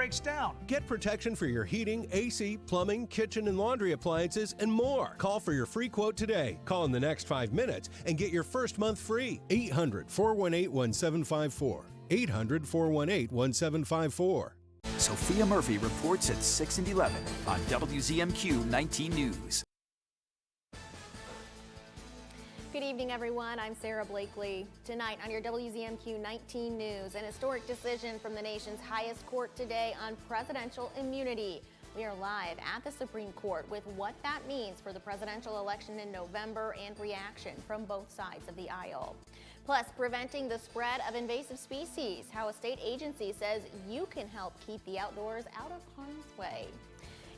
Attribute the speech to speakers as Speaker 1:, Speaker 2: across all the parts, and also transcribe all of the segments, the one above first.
Speaker 1: breaks down.
Speaker 2: Get protection for your heating, AC, plumbing, kitchen, and laundry appliances, and more. Call for your free quote today. Call in the next 5 minutes and get your first month free. 800-418-1754. 800-418-1754.
Speaker 3: Sophia Murphy reports at 6 and 11 on WZMQ 19 News.
Speaker 4: Good evening, everyone. I'm Sarah Blakely. Tonight on your WZMQ 19 News, an historic decision from the nation's highest court today on presidential immunity. We are live at the Supreme Court with what that means for the presidential election in November and reaction from both sides of the aisle. Plus, preventing the spread of invasive species, how a state agency says you can help keep the outdoors out of harm's way.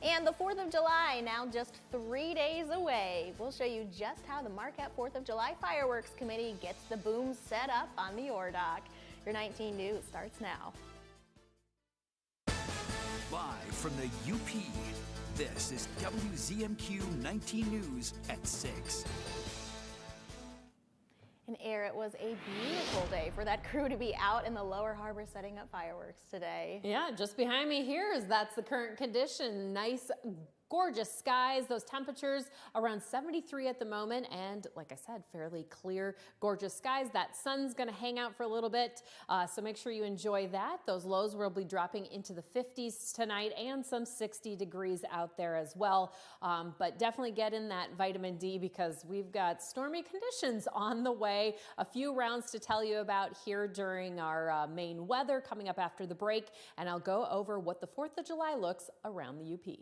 Speaker 4: And the 4th of July, now just 3 days away. We'll show you just how the Marquette 4th of July Fireworks Committee gets the booms set up on the Ore Dock. Your 19 News starts now.
Speaker 3: Live from the UP, this is WZMQ 19 News at 6.
Speaker 4: And it was a beautiful day for that crew to be out in the lower harbor setting up fireworks today.
Speaker 5: Yeah, just behind me here that's the current condition. Nice, gorgeous skies, those temperatures around 73 at the moment, and like I said, fairly clear, gorgeous skies. That sun's going to hang out for a little bit, so make sure you enjoy that. Those lows will be dropping into the 50s tonight and some 60 degrees out there as well, but definitely get in that vitamin D because we've got stormy conditions on the way. A few rounds to tell you about here during our main weather coming up after the break, and I'll go over what the 4th of July looks around the UP.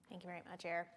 Speaker 4: Thank you very much, Eric.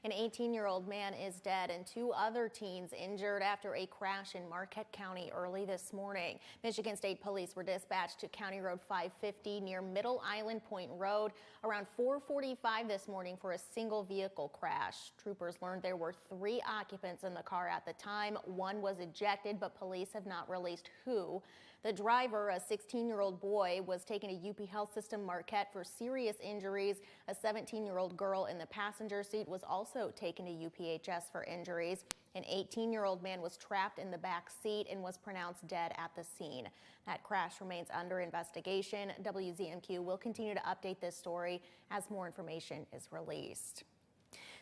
Speaker 4: An 18-year-old man is dead and 2 other teens injured after a crash in Marquette County early this morning. Michigan State Police were dispatched to County Road 550 near Middle Island Point Road around 4:45 this morning for a single vehicle crash. Troopers learned there were 3 occupants in the car at the time. 1 was ejected, but police have not released who. The driver, a 16-year-old boy, was taken to UP Health System Marquette for serious injuries. A 17-year-old girl in the passenger seat was also taken to UPHS for injuries. An 18-year-old man was trapped in the back seat and was pronounced dead at the scene. That crash remains under investigation. WZMQ will continue to update this story as more information is released.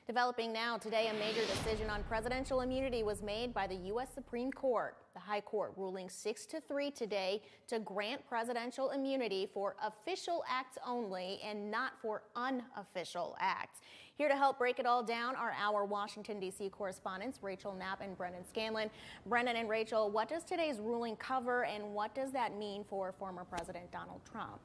Speaker 4: Developing now today, a major decision on presidential immunity was made by the U.S. Supreme Court. The High Court ruling 6-3 today to grant presidential immunity for official acts only and not for unofficial acts. Here to help break it all down are our Washington, D.C. correspondents, Rachel Knapp and Brendan Scanlon. Brendan and Rachel, what does today's ruling cover and what does that mean for former President Donald Trump?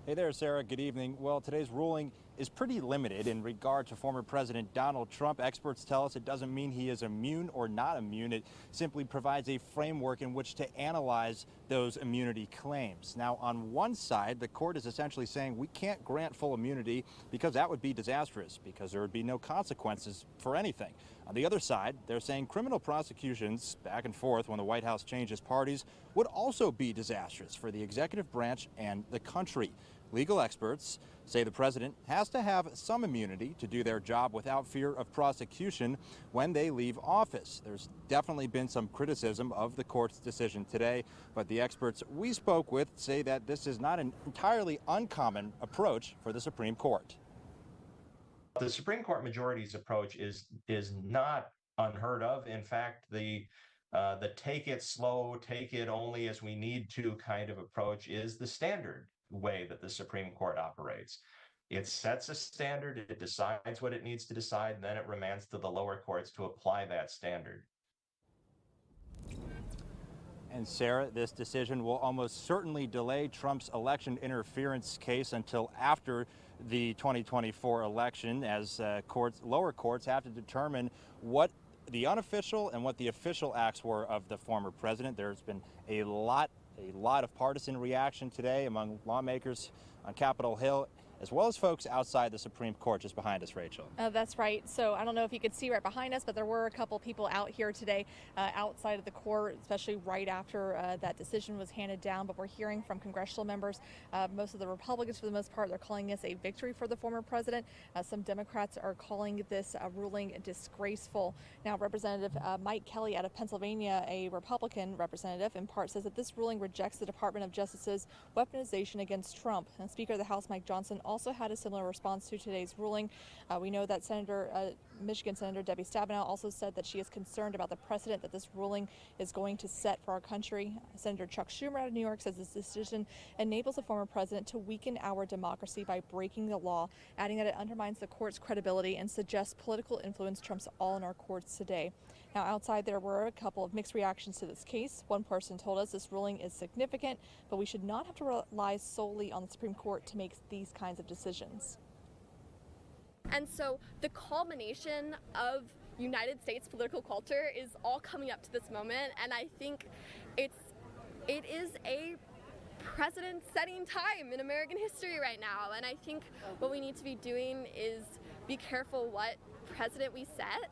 Speaker 6: Hey there, Sarah. Good evening. Well, today's ruling is pretty limited in regard to former President Donald Trump. Experts tell us it doesn't mean he is immune or not immune. It simply provides a framework in which to analyze those immunity claims. Now, on one side, the court is essentially saying we can't grant full immunity because that would be disastrous, because there would be no consequences for anything. On the other side, they're saying criminal prosecutions back and forth when the White House changes parties would also be disastrous for the executive branch and the country. Legal experts say the president has to have some immunity to do their job without fear of prosecution when they leave office. There's definitely been some criticism of the court's decision today, but the experts we spoke with say that this is not an entirely uncommon approach for the Supreme Court.
Speaker 7: The Supreme Court majority's approach is not unheard of. In fact, the take it slow, take it only as we need to kind of approach is the standard way that the Supreme Court operates. It sets a standard, it decides what it needs to decide, and then it remands to the lower courts to apply that standard.
Speaker 6: And Sarah, this decision will almost certainly delay Trump's election interference case until after the 2024 election, as lower courts have to determine what the unofficial and what the official acts were of the former president. There's been a lot of partisan reaction today among lawmakers on Capitol Hill as well as folks outside the Supreme Court just behind us, Rachel.
Speaker 1: That's right. So I don't know if you could see right behind us, but there were a couple people out here today outside of the court, especially right after that decision was handed down. But we're hearing from congressional members, most of the Republicans for the most part, they're calling this a victory for the former president. Some Democrats are calling this ruling disgraceful. Now, Representative Mike Kelly out of Pennsylvania, a Republican representative, in part says that this ruling rejects the Department of Justice's weaponization against Trump. And Speaker of the House Mike Johnson also had a similar response to today's ruling. We know that Michigan Senator Debbie Stabenow also said that she is concerned about the precedent that this ruling is going to set for our country. Senator Chuck Schumer out of New York says this decision enables the former president to weaken our democracy by breaking the law, adding that it undermines the court's credibility and suggests political influence trumps all in our courts today. Now, outside there were a couple of mixed reactions to this case. One person told us this ruling is significant, but we should not have to rely solely on the Supreme Court to make these kinds of decisions.
Speaker 8: And so the culmination of United States political culture is all coming up to this moment, and I think it is a precedent-setting time in American history right now. And I think what we need to be doing is be careful what precedent we set.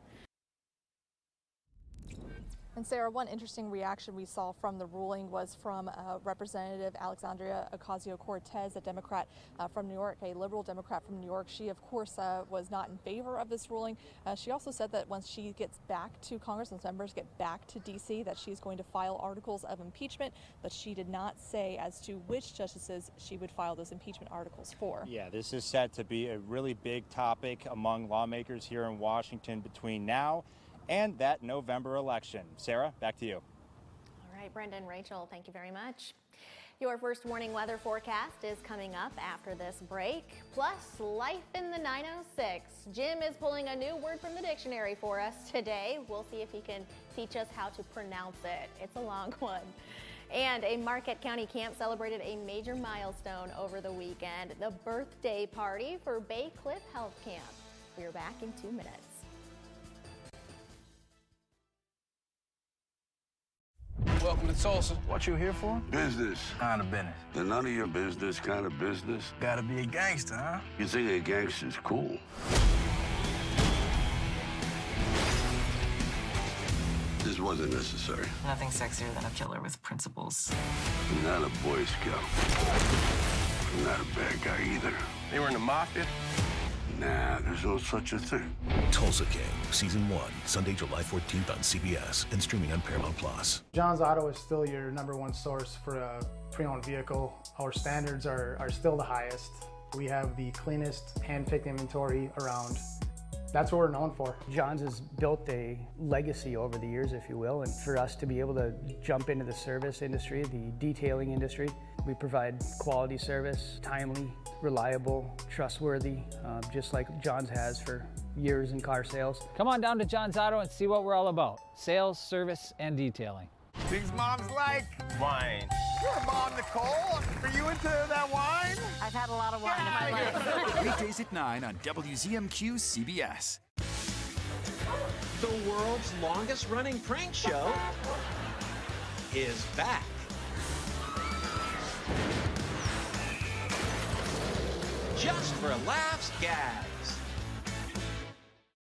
Speaker 1: And Sarah, one interesting reaction we saw from the ruling was from Representative Alexandria Ocasio-Cortez, a Democrat from New York, a liberal Democrat from New York. She, of course, was not in favor of this ruling. She also said that once she gets back to Congress, once members get back to D.C., that she's going to file articles of impeachment, but she did not say as to which justices she would file those impeachment articles for.
Speaker 6: Yeah, this is set to be a really big topic among lawmakers here in Washington between now and that November election. Sarah, back to you.
Speaker 4: All right, Brendan, Rachel, thank you very much. Your first warning weather forecast is coming up after this break. Plus, life in the 906. Jim is pulling a new word from the dictionary for us today. We'll see if he can teach us how to pronounce it. It's a long one. And a Marquette County camp celebrated a major milestone over the weekend, the birthday party for Bay Cliff Health Camp. We're back in 2 minutes.
Speaker 9: Welcome to Tulsa.
Speaker 10: What you here for?
Speaker 9: Business.
Speaker 10: Kind of business.
Speaker 9: Then none of your business kind of business.
Speaker 10: Gotta be a gangster, huh?
Speaker 9: You think a gangster's cool? This wasn't necessary.
Speaker 11: Nothing sexier than a killer with principles.
Speaker 9: I'm not a Boy Scout. I'm not a bad guy either.
Speaker 10: They were in the mafia?
Speaker 9: Nah, there's no such a thing.
Speaker 12: Tulsa King, Season 1, Sunday, July 14th on CBS and streaming on Paramount+.
Speaker 13: John's Auto is still your #1 source for a pre-owned vehicle. Our standards are still the highest. We have the cleanest hand-picked inventory around. That's what we're known for.
Speaker 14: John's has built a legacy over the years, if you will, and for us to be able to jump into the service industry, the detailing industry, we provide quality service, timely, reliable, trustworthy, just like John's has for years in car sales.
Speaker 15: Come on down to John's Auto and see what we're all about. Sales, service, and detailing.
Speaker 10: Things moms like wine. Your mom, Nicole, are you into that wine?
Speaker 11: I've had a lot of wine in my life.
Speaker 3: Weekdays at 9 on WZMQ CBS.
Speaker 16: The world's longest running prank show is back. Just for laughs, gags.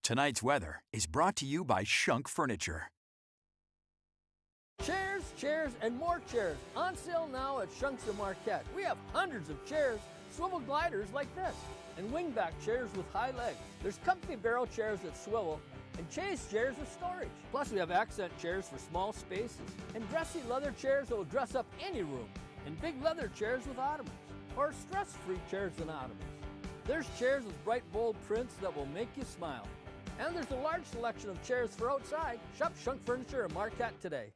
Speaker 3: Tonight's weather is brought to you by Shunk Furniture.
Speaker 17: Chairs, chairs, and more chairs. On sale now at Shunk's of Marquette. We have hundreds of chairs, swivel gliders like this, and wingback chairs with high legs. There's comfy barrel chairs that swivel, and chaise chairs with storage. Plus, we have accent chairs for small spaces, and dressy leather chairs that will dress up any room, and big leather chairs with ottomans, or stress-free chairs and ottomans. There's chairs with bright, bold prints that will make you smile. And there's a large selection of chairs for outside. Shop Shunk Furniture in Marquette today.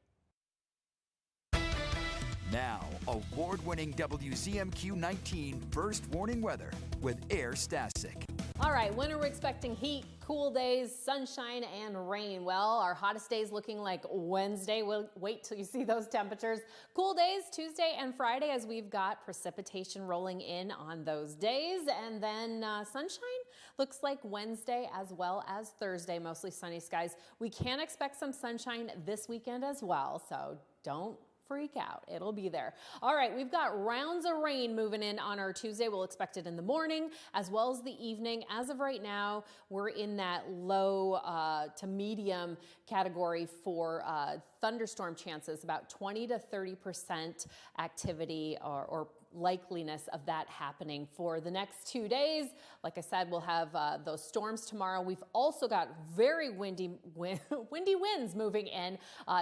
Speaker 3: Now, award-winning WZMQ 19 first warning weather with Air Stasic.
Speaker 5: All right, when are we expecting heat, cool days, sunshine, and rain? Well, our hottest days looking like Wednesday. We'll wait till you see those temperatures. Cool days Tuesday and Friday as we've got precipitation rolling in on those days. And then sunshine looks like Wednesday as well as Thursday, mostly sunny skies. We can expect some sunshine this weekend as well, so don't freak out. It'll be there. All right, we've got rounds of rain moving in on our Tuesday. We'll expect it in the morning as well as the evening. As of right now, we're in that low to medium category for thunderstorm chances, about 20 to 30% activity or likeliness of that happening for the next 2 days. Like I said, we'll have those storms tomorrow. We've also got very windy winds moving in,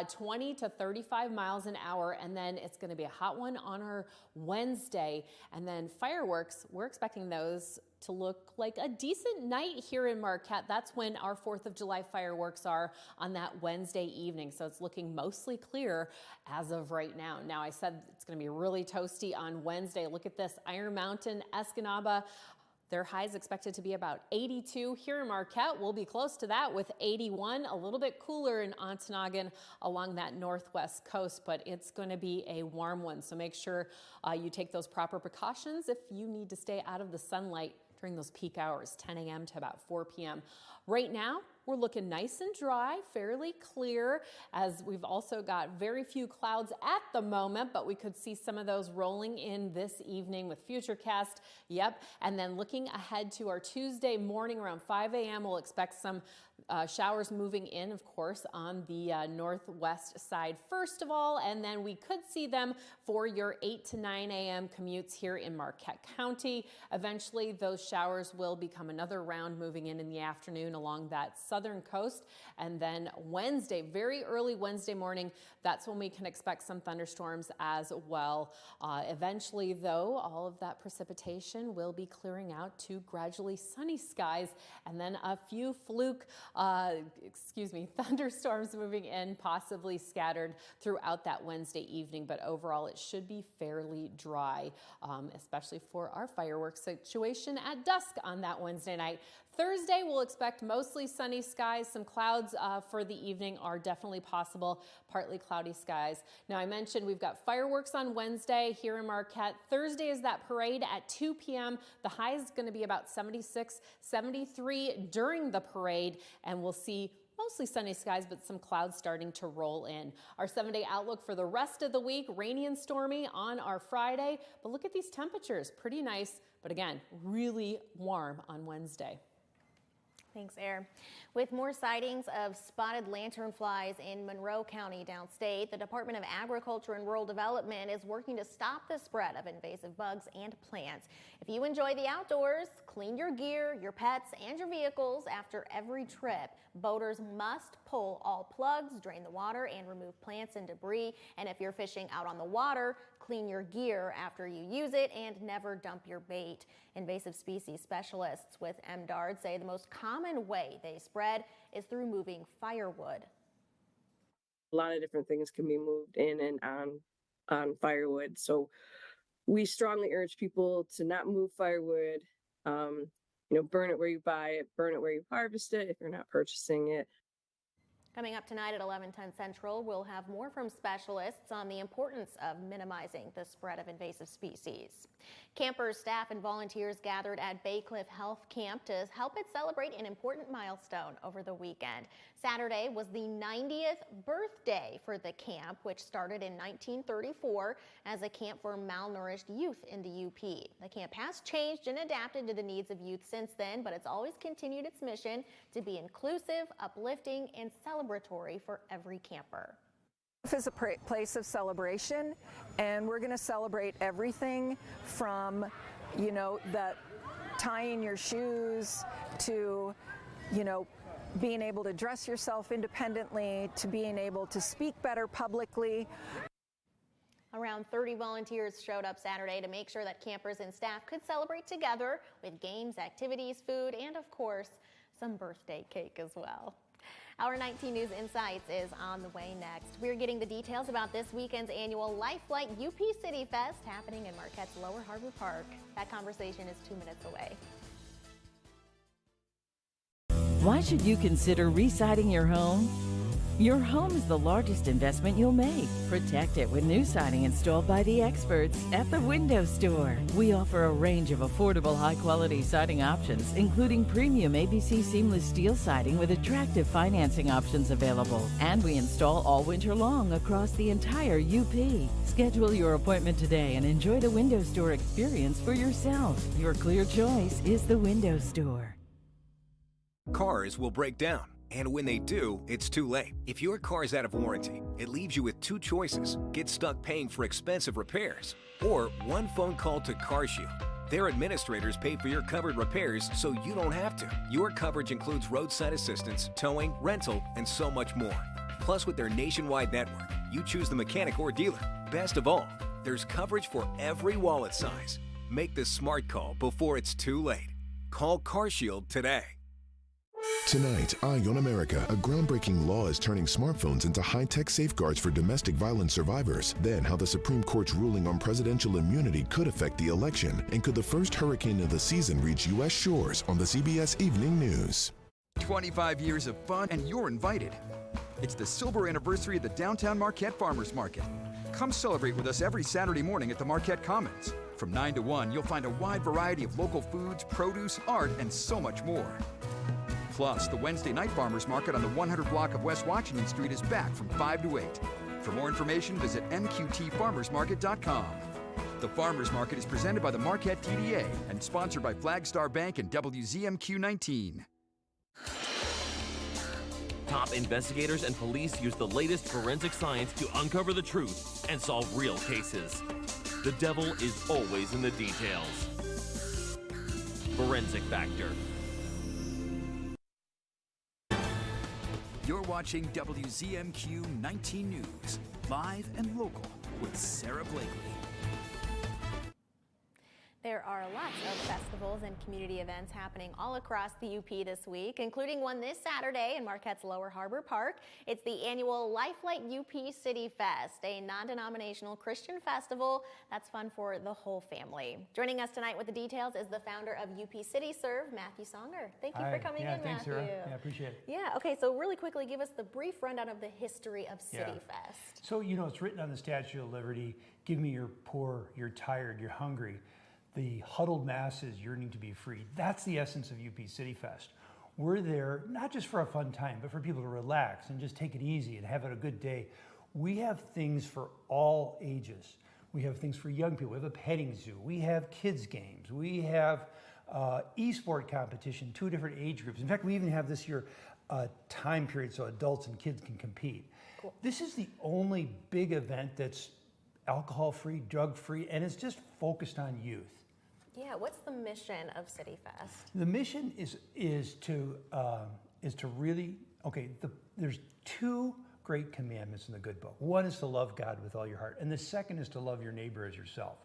Speaker 5: 20 to 35 miles an hour, and then it's going to be a hot one on our Wednesday. And then fireworks, we're expecting those to look like a decent night here in Marquette. That's when our 4th of July fireworks are on that Wednesday evening. So it's looking mostly clear as of right now. Now, I said it's going to be really toasty on Wednesday. Look at this, Iron Mountain, Escanaba. Their high is expected to be about 82. Here in Marquette, we'll be close to that with 81, a little bit cooler in Ontonagon along that northwest coast, but it's going to be a warm one. So make sure you take those proper precautions if you need to stay out of the sunlight during those peak hours, 10 a.m. to about 4 p.m. Right now, we're looking nice and dry, fairly clear, as we've also got very few clouds at the moment, but we could see some of those rolling in this evening with Futurecast. Yep, and then looking ahead to our Tuesday morning around 5 a.m., we'll expect some showers moving in, of course, on the northwest side first of all, and then we could see them for your 8 to 9 a.m. commutes here in Marquette County. Eventually, those showers will become another round moving in the afternoon along that southern coast, and then Wednesday, very early Wednesday morning, that's when we can expect some thunderstorms as well. Eventually, though, all of that precipitation will be clearing out to gradually sunny skies, and then a few fluke thunderstorms moving in, possibly scattered throughout that Wednesday evening, but overall it should be fairly dry, especially for our fireworks situation at dusk on that Wednesday night. Thursday, we'll expect mostly sunny skies. Some clouds for the evening are definitely possible, partly cloudy skies. Now, I mentioned we've got fireworks on Wednesday here in Marquette. Thursday is that parade at 2 p.m. The high is going to be about 76, 73 during the parade, and we'll see mostly sunny skies, but some clouds starting to roll in. Our 7-day outlook for the rest of the week, rainy and stormy on our Friday. But look at these temperatures, pretty nice, but again, really warm on Wednesday.
Speaker 4: Thanks, Air. With more sightings of spotted lanternflies in Monroe County downstate, the Department of Agriculture and Rural Development is working to stop the spread of invasive bugs and plants. If you enjoy the outdoors, clean your gear, your pets, and your vehicles after every trip. Boaters must pull all plugs, drain the water, and remove plants and debris. And if you're fishing out on the water, clean your gear after you use it and never dump your bait. Invasive species specialists with MDARD say the most common way they spread is through moving firewood.
Speaker 18: A lot of different things can be moved in and on firewood. So we strongly urge people to not move firewood, burn it where you buy it, burn it where you harvest it if you're not purchasing it.
Speaker 4: Coming up tonight at 11:10 Central, we'll have more from specialists on the importance of minimizing the spread of invasive species. Campers, staff, and volunteers gathered at Bay Cliff Health Camp to help it celebrate an important milestone over the weekend. Saturday was the 90th birthday for the camp, which started in 1934 as a camp for malnourished youth in the UP. The camp has changed and adapted to the needs of youth since then, but it's always continued its mission to be inclusive, uplifting, and celebratory for every camper.
Speaker 19: This is a place of celebration, and we're going to celebrate everything from, the tying your shoes to, being able to dress yourself independently, to being able to speak better publicly.
Speaker 4: Around 30 volunteers showed up Saturday to make sure that campers and staff could celebrate together with games, activities, food, and of course, some birthday cake as well. Our 19 News Insights is on the way next. We're getting the details about this weekend's annual Lifelight UP City Fest happening in Marquette's Lower Harbor Park. That conversation is 2 minutes away.
Speaker 20: Why should you consider re-siding your home? Your home is the largest investment you'll make. Protect it with new siding installed by the experts at the Window Store. We offer a range of affordable, high-quality siding options, including premium ABC seamless steel siding with attractive financing options available. And we install all winter long across the entire UP. Schedule your appointment today and enjoy the Window Store experience for yourself. Your clear choice is the Window Store.
Speaker 21: Cars will break down. And when they do, it's too late. If your car is out of warranty, it leaves you with two choices. Get stuck paying for expensive repairs, or one phone call to CarShield. Their administrators pay for your covered repairs so you don't have to. Your coverage includes roadside assistance, towing, rental, and so much more. Plus, with their nationwide network, you choose the mechanic or dealer. Best of all, there's coverage for every wallet size. Make the smart call before it's too late. Call CarShield today.
Speaker 22: Tonight, Eye on America, a groundbreaking law is turning smartphones into high-tech safeguards for domestic violence survivors. Then, how the Supreme Court's ruling on presidential immunity could affect the election. And could the first hurricane of the season reach U.S. shores on the CBS Evening News?
Speaker 23: 25 years of fun, and you're invited. It's the silver anniversary of the Downtown Marquette Farmers Market. Come celebrate with us every Saturday morning at the Marquette Commons. From 9 to 1, you'll find a wide variety of local foods, produce, art, and so much more. Plus, the Wednesday night farmers market on the 100 block of West Washington Street is back from 5 to 8. For more information, visit mqtfarmersmarket.com. The Farmers Market is presented by the Marquette TDA and sponsored by Flagstar Bank and WZMQ 19.
Speaker 24: Top investigators and police use the latest forensic science to uncover the truth and solve real cases. The devil is always in the details. Forensic Factor.
Speaker 3: You're watching WZMQ 19 News, live and local with Sarah Blakely.
Speaker 4: There are lots of festivals and community events happening all across the UP this week, including one this Saturday in Marquette's Lower Harbor Park. It's the annual Lifelight UP City Fest, a non-denominational Christian festival that's fun for the whole family. Joining us tonight with the details is the founder of UP City Serve, Matthew Songer. Thank you for coming in,
Speaker 25: thanks,
Speaker 4: Matthew.
Speaker 25: Sarah. Yeah, appreciate it.
Speaker 4: Yeah, okay, so really quickly, give us the brief rundown of the history of City Fest.
Speaker 25: So, it's written on the Statue of Liberty, give me your poor, you're tired, you're hungry. The huddled masses yearning to be free. That's the essence of UP City Fest. We're there not just for a fun time, but for people to relax and just take it easy and have a good day. We have things for all ages. We have things for young people. We have a petting zoo. We have kids games. We have e-sport competition, 2 different age groups. In fact, we even have this year a time period so adults and kids can compete. Cool. This is the only big event that's alcohol-free, drug-free, and it's just focused on youth.
Speaker 4: Yeah, what's the mission of City Fest?
Speaker 25: The mission is to really, there's 2 great commandments in the good book. One is to love God with all your heart, and the second is to love your neighbor as yourself.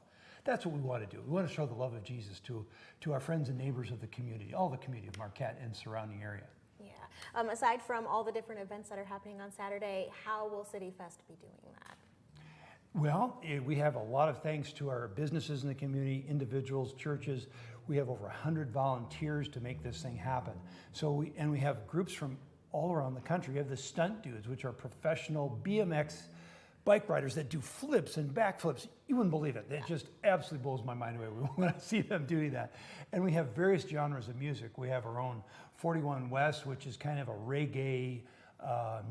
Speaker 25: That's what we want to do. We want to show the love of Jesus to our friends and neighbors of the community, all the community of Marquette and surrounding area.
Speaker 4: Yeah. Aside from all the different events that are happening on Saturday, how will City Fest be doing that?
Speaker 25: Well, we have a lot of thanks to our businesses in the community, individuals, churches. We have over 100 volunteers to make this thing happen. So we have groups from all around the country. We have the Stunt Dudes, which are professional BMX bike riders that do flips and backflips. You wouldn't believe it. It just absolutely blows my mind away when I see them doing that. And we have various genres of music. We have our own 41 West, which is kind of a reggae,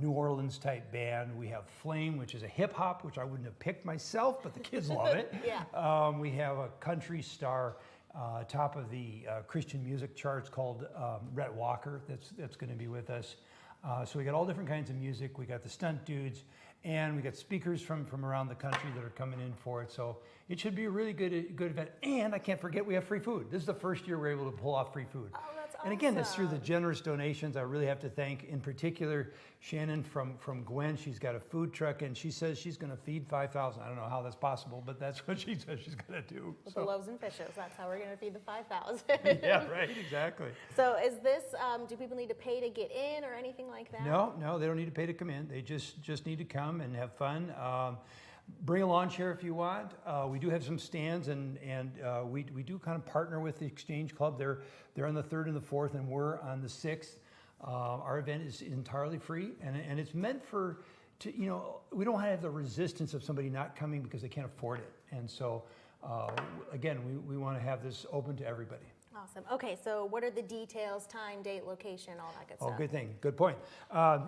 Speaker 25: New Orleans type band. We have Flame, which is a hip hop, which I wouldn't have picked myself, but the kids love it. We have a country star, top of the Christian music charts called Rhett Walker that's going to be with us. So we got all different kinds of music. We got the Stunt Dudes, and we got speakers from around the country that are coming in for it. So it should be a really good event. And I can't forget, we have free food. This is the first year we're able to pull off free food.
Speaker 4: Oh, that's awesome.
Speaker 25: And again, it's through the generous donations. I really have to thank, in particular, Shannon from Gwen. She's got a food truck, and she says she's going to feed 5,000. I don't know how that's possible, but that's what she says she's going to do.
Speaker 4: With the loaves and fishes, that's how we're going to feed the 5,000.
Speaker 25: Yeah, right, exactly.
Speaker 4: So is this, do people need to pay to get in or anything like that?
Speaker 25: No, they don't need to pay to come in. They just need to come and have fun. Bring a lawn chair if you want. We do have some stands, and we do kind of partner with the Exchange Club. They're on the 3rd and the 4th, and we're on the 6th. Our event is entirely free, and it's meant for, we don't have the resistance of somebody not coming because they can't afford it. And so, again, we want to have this open to everybody.
Speaker 4: Awesome. Okay, so what are the details, time, date, location, all that good stuff?
Speaker 25: Oh, good thing. Good point.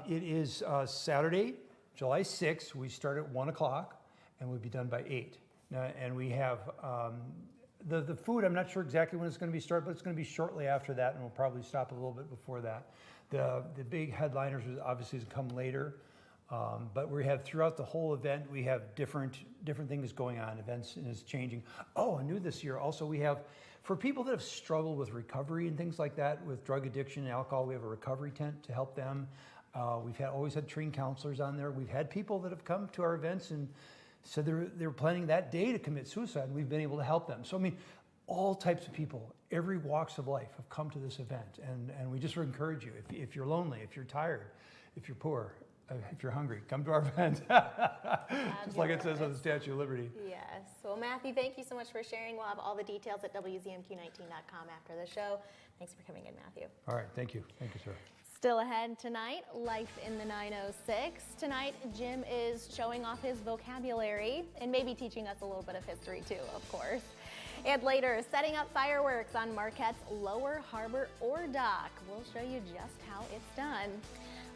Speaker 25: It is Saturday, July 6th. We start at 1 o'clock, and we'll be done by 8. And we have the food. I'm not sure exactly when it's going to be started, but it's going to be shortly after that, and we'll probably stop a little bit before that. The big headliners obviously come later, but we have throughout the whole event, we have different things going on. Events is changing. Oh, and new this year also, we have, for people that have struggled with recovery and things like that, with drug addiction and alcohol, we have a recovery tent to help them. We've always had trained counselors on there. We've had people that have come to our events and said they were planning that day to commit suicide, and we've been able to help them. So, I mean, all types of people, every walks of life have come to this event, and we just encourage you, if you're lonely, if you're tired, if you're poor, if you're hungry, come to our event. Just like it says on the Statue of Liberty.
Speaker 4: Yes. Well, Matthew, thank you so much for sharing. We'll have all the details at WZMQ19.com after the show. Thanks for coming in, Matthew.
Speaker 25: All right. Thank you. Thank you, sir.
Speaker 4: Still ahead tonight, Life in the 906. Tonight, Jim is showing off his vocabulary and maybe teaching us a little bit of history too, of course. And later, setting up fireworks on Marquette's Lower Harbor or Dock. We'll show you just how it's done.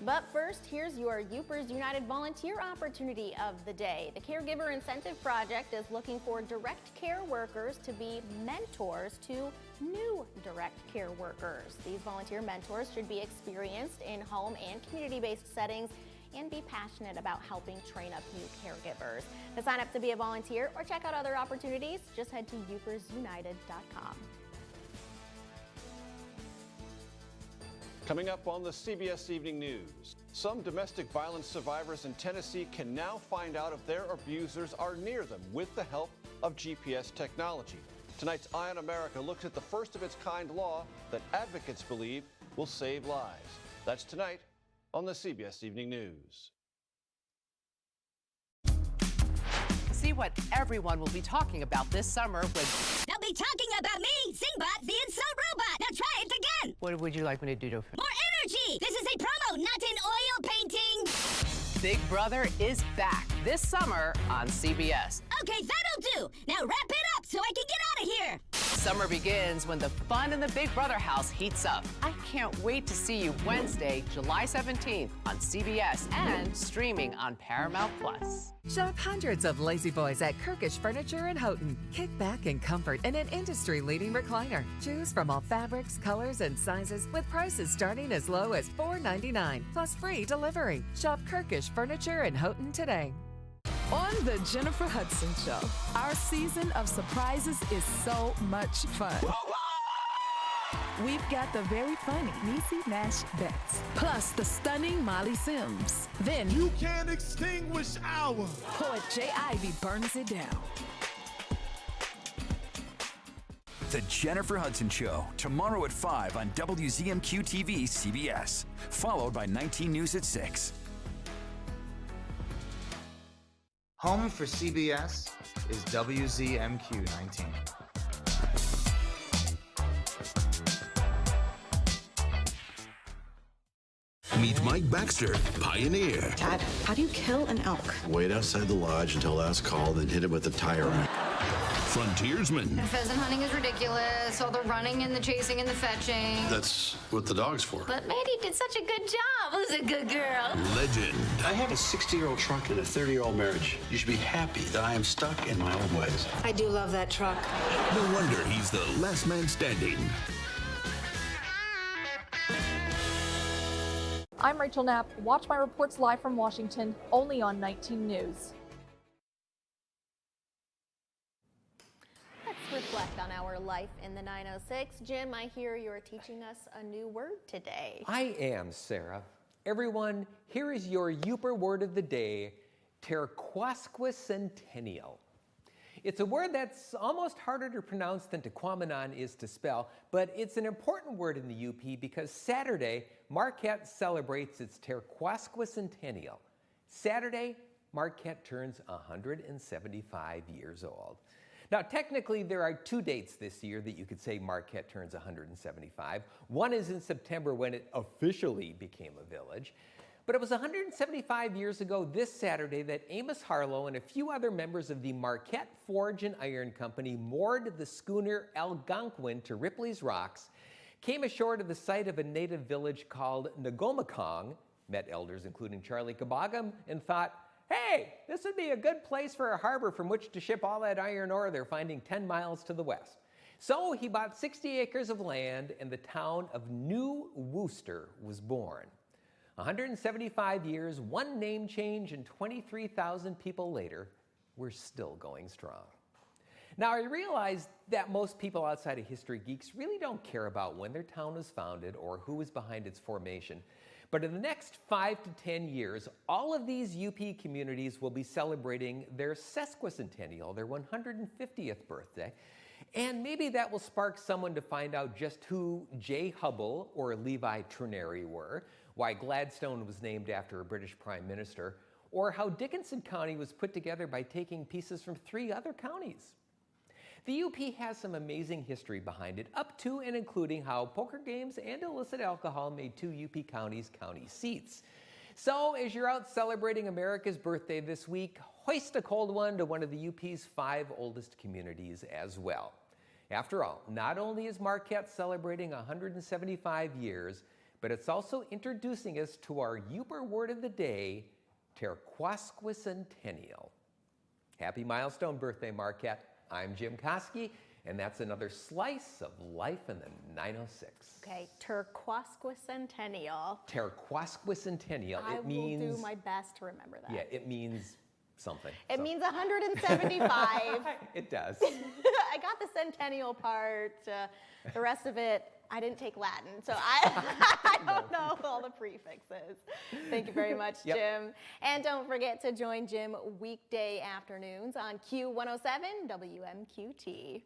Speaker 4: But first, here's your Upers United volunteer opportunity of the day. The Caregiver Incentive Project is looking for direct care workers to be mentors to new direct care workers. These volunteer mentors should be experienced in home and community-based settings and be passionate about helping train up new caregivers. To sign up to be a volunteer or check out other opportunities, just head to upersunited.com.
Speaker 1: Coming up on the CBS Evening News, some domestic violence survivors in Tennessee can now find out if their abusers are near them with the help of GPS technology. Tonight's Eye on America looks at the first of its kind law that advocates believe will save lives. That's tonight on the CBS Evening News.
Speaker 2: See what everyone will be talking about this summer with...
Speaker 6: They'll be talking about me, Singbot, the Insult Robot. Now try it again.
Speaker 2: What would you like me to do?
Speaker 6: More energy. This is a promo, not an oil painting.
Speaker 2: Big Brother is back this summer on CBS.
Speaker 6: Okay, that'll do. Now wrap it up so I can get out of here.
Speaker 2: Summer begins when the fun in the Big Brother house heats up. I can't wait to see you Wednesday, July 17th on CBS and streaming on Paramount+.
Speaker 7: Shop hundreds of Lazy Boys at Kirkish Furniture in Houghton. Kick back in comfort in an industry-leading recliner. Choose from all fabrics, colors, and sizes with prices starting as low as $4.99 plus free delivery. Shop Kirkish Furniture in Houghton today.
Speaker 8: On The Jennifer Hudson Show, our season of surprises is so much fun. We've got the very funny Niecy Nash Betts, plus the stunning Molly Sims. Then
Speaker 26: you can't extinguish our
Speaker 8: poet Jay Ivy burns it down.
Speaker 27: The Jennifer Hudson Show, tomorrow at 5 on WZMQ TV CBS, followed by 19 News at 6.
Speaker 28: Home for CBS is WZMQ 19.
Speaker 22: Meet Mike Baxter, Pioneer.
Speaker 29: Dad, how do you kill an elk?
Speaker 9: Wait outside the lodge until last call, then hit it with a tire iron.
Speaker 22: Frontiersman.
Speaker 30: Pheasant hunting is ridiculous. All the running and the chasing and the fetching.
Speaker 9: That's what the dog's for.
Speaker 30: But Maddie did such a good job. Who's a good girl?
Speaker 22: Legend.
Speaker 9: I have a 60-year-old truck and a 30-year-old marriage. You should be happy that I am stuck in my old ways.
Speaker 29: I do love that truck.
Speaker 22: No wonder he's the last man standing.
Speaker 31: I'm Rachel Knapp. Watch my reports live from Washington, only on 19 News.
Speaker 4: Let's reflect on our life in the 906. Jim, I hear you're teaching us a new word today.
Speaker 32: I am, Sarah. Everyone, here is your Upper word of the day, terquasquicentennial. It's a word that's almost harder to pronounce than Tequamanon is to spell, but it's an important word in the UP because Saturday, Marquette celebrates its terquasquicentennial. Saturday, Marquette turns 175 years old. Now, technically, there are 2 dates this year that you could say Marquette turns 175. One is in September when it officially became a village. But it was 175 years ago this Saturday that Amos Harlow and a few other members of the Marquette Forge and Iron Company moored the schooner Algonquin to Ripley's Rocks, came ashore to the site of a native village called Nagomacong, met elders including Charlie Kabagam, and thought, hey, this would be a good place for a harbor from which to ship all that iron ore they're finding 10 miles to the west. So he bought 60 acres of land and the town of New Wooster was born. 175 years, one name change, and 23,000 people later, we're still going strong. Now, I realize that most people outside of history geeks really don't care about when their town was founded or who was behind its formation. But in the next 5 to 10 years, all of these UP communities will be celebrating their sesquicentennial, their 150th birthday. And maybe that will spark someone to find out just who J. Hubble or Levi Trineri were, why Gladstone was named after a British prime minister, or how Dickinson County was put together by taking pieces from 3 other counties. The UP has some amazing history behind it, up to and including how poker games and illicit alcohol made 2 UP counties county seats. So as you're out celebrating America's birthday this week, hoist a cold one to one of the UP's 5 oldest communities as well. After all, not only is Marquette celebrating 175 years, but it's also introducing us to our Uper word of the day, Terquasquicentennial. Happy milestone birthday, Marquette. I'm Jim Koski, and that's another slice of life in the 906.
Speaker 4: Okay, Terquasquicentennial.
Speaker 32: Terquasquicentennial.
Speaker 4: I will do my best to remember that.
Speaker 32: Yeah, it means something.
Speaker 4: It means 175.
Speaker 32: It does.
Speaker 4: I got the centennial part. The rest of it, I didn't take Latin, so I don't know all the prefixes. Thank you very much, Jim. And don't forget to join Jim weekday afternoons on Q107 WMQT.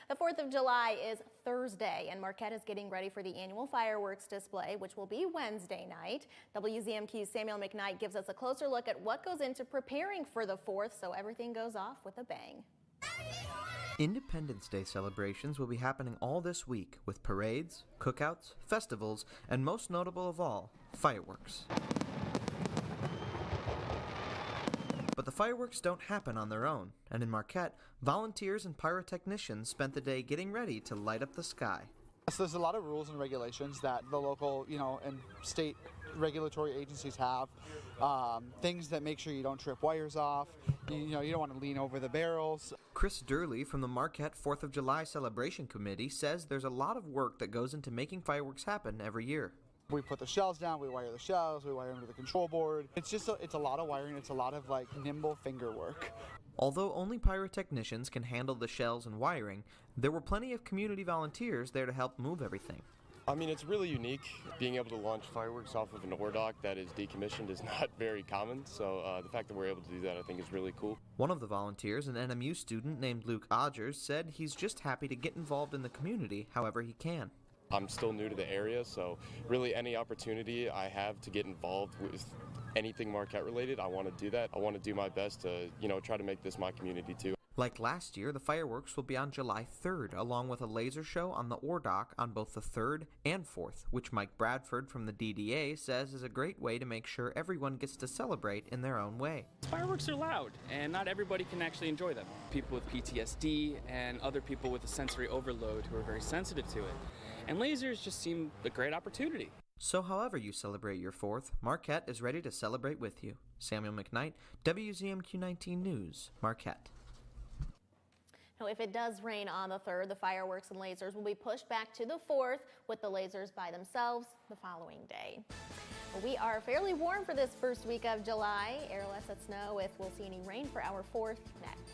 Speaker 4: The 4th of July is Thursday, and Marquette is getting ready for the annual fireworks display, which will be Wednesday night. WZMQ's Samuel McKnight gives us a closer look at what goes into preparing for the 4th, so everything goes off with a bang.
Speaker 5: Independence Day celebrations will be happening all this week with parades, cookouts, festivals, and most notable of all, fireworks. But the fireworks don't happen on their own, and in Marquette, volunteers and pyrotechnicians spent the day getting ready to light up the sky.
Speaker 10: So there's a lot of rules and regulations that the local, and state regulatory agencies have. Things that make sure you don't trip wires off. You don't want to lean over the barrels.
Speaker 5: Chris Durley from the Marquette 4th of July Celebration Committee says there's a lot of work that goes into making fireworks happen every year.
Speaker 10: We put the shells down, we wire the shells, we wire them to the control board. It's a lot of wiring, it's a lot of nimble finger work.
Speaker 5: Although only pyrotechnicians can handle the shells and wiring, there were plenty of community volunteers there to help move everything.
Speaker 11: I mean, it's really unique. Being able to launch fireworks off of an ore dock that is decommissioned is not very common, so the fact that we're able to do that I think is really cool.
Speaker 5: One of the volunteers, an NMU student named Luke Odgers, said he's just happy to get involved in the community however he can.
Speaker 11: I'm still new to the area, so really any opportunity I have to get involved with anything Marquette related, I want to do that. I want to do my best to, try to make this my community too.
Speaker 5: Like last year, the fireworks will be on July 3rd, along with a laser show on the ore dock on both the 3rd and 4th, which Mike Bradford from the DDA says is a great way to make sure everyone gets to celebrate in their own way.
Speaker 12: Fireworks are loud, and not everybody can actually enjoy them. People with PTSD and other people with a sensory overload who are very sensitive to it. And lasers just seem a great opportunity.
Speaker 5: So however you celebrate your 4th, Marquette is ready to celebrate with you. Samuel McKnight, WZMQ 19 News, Marquette.
Speaker 4: Now, if it does rain on the 3rd, the fireworks and lasers will be pushed back to the 4th, with the lasers by themselves the following day. Well, we are fairly warm for this first week of July. Air lets us know if we'll see any rain for our 4th next.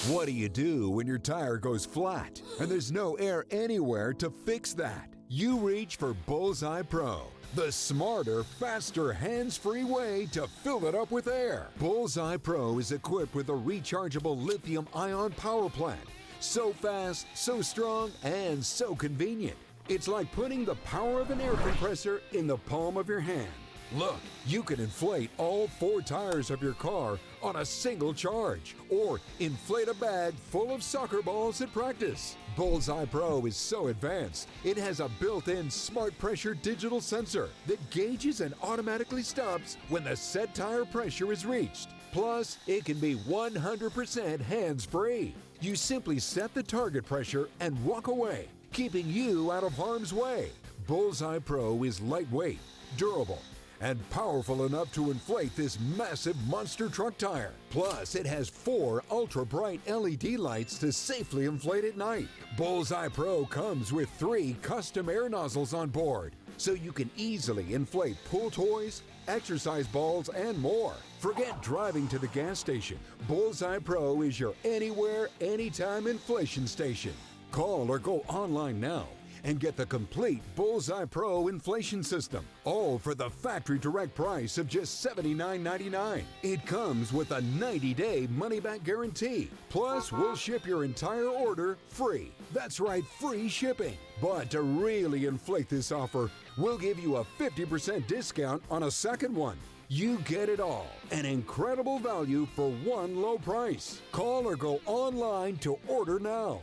Speaker 13: What do you do when your tire goes flat and there's no air anywhere to fix that? You reach for Bullseye Pro, the smarter, faster, hands-free way to fill it up with air. Bullseye Pro is equipped with a rechargeable lithium-ion power plant. So fast, so strong, and so convenient. It's like putting the power of an air compressor in the palm of your hand. Look, you can inflate all 4 tires of your car on a single charge, or inflate a bag full of soccer balls at practice. Bullseye Pro is so advanced, it has a built-in smart pressure digital sensor that gauges and automatically stops when the set tire pressure is reached. Plus, it can be 100% hands-free. You simply set the target pressure and walk away, keeping you out of harm's way. Bullseye Pro is lightweight, durable, and powerful enough to inflate this massive monster truck tire. Plus, it has 4 ultra-bright LED lights to safely inflate at night. Bullseye Pro comes with 3 custom air nozzles on board, so you can easily inflate pool toys, exercise balls, and more. Forget driving to the gas station. Bullseye Pro is your anywhere, anytime inflation station. Call or go online now and get the complete Bullseye Pro inflation system, all for the factory direct price of just $79.99. It comes with a 90-day money-back guarantee. Plus, we'll ship your entire order free. That's right, free shipping. But to really inflate this offer, we'll give you a 50% discount on a second one. You get it all. An incredible value for one low price. Call or go online to order now.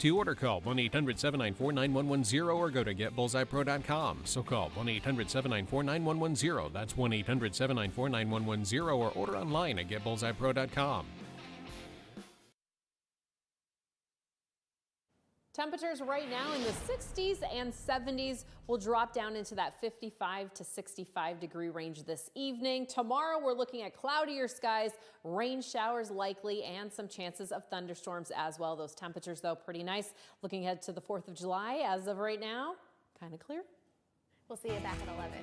Speaker 3: To order, call 1-800-794-9110 or go to getbullseyepro.com. So call 1-800-794-9110. That's 1-800-794-9110 or order online at getbullseyepro.com.
Speaker 14: Temperatures right now in the 60s and 70s will drop down into that 55 to 65 degree range this evening. Tomorrow we're looking at cloudier skies, rain showers likely, and some chances of thunderstorms as well. Those temperatures, though, pretty nice. Looking ahead to the 4th of July, as of right now, kind of clear.
Speaker 4: We'll see you back at 11.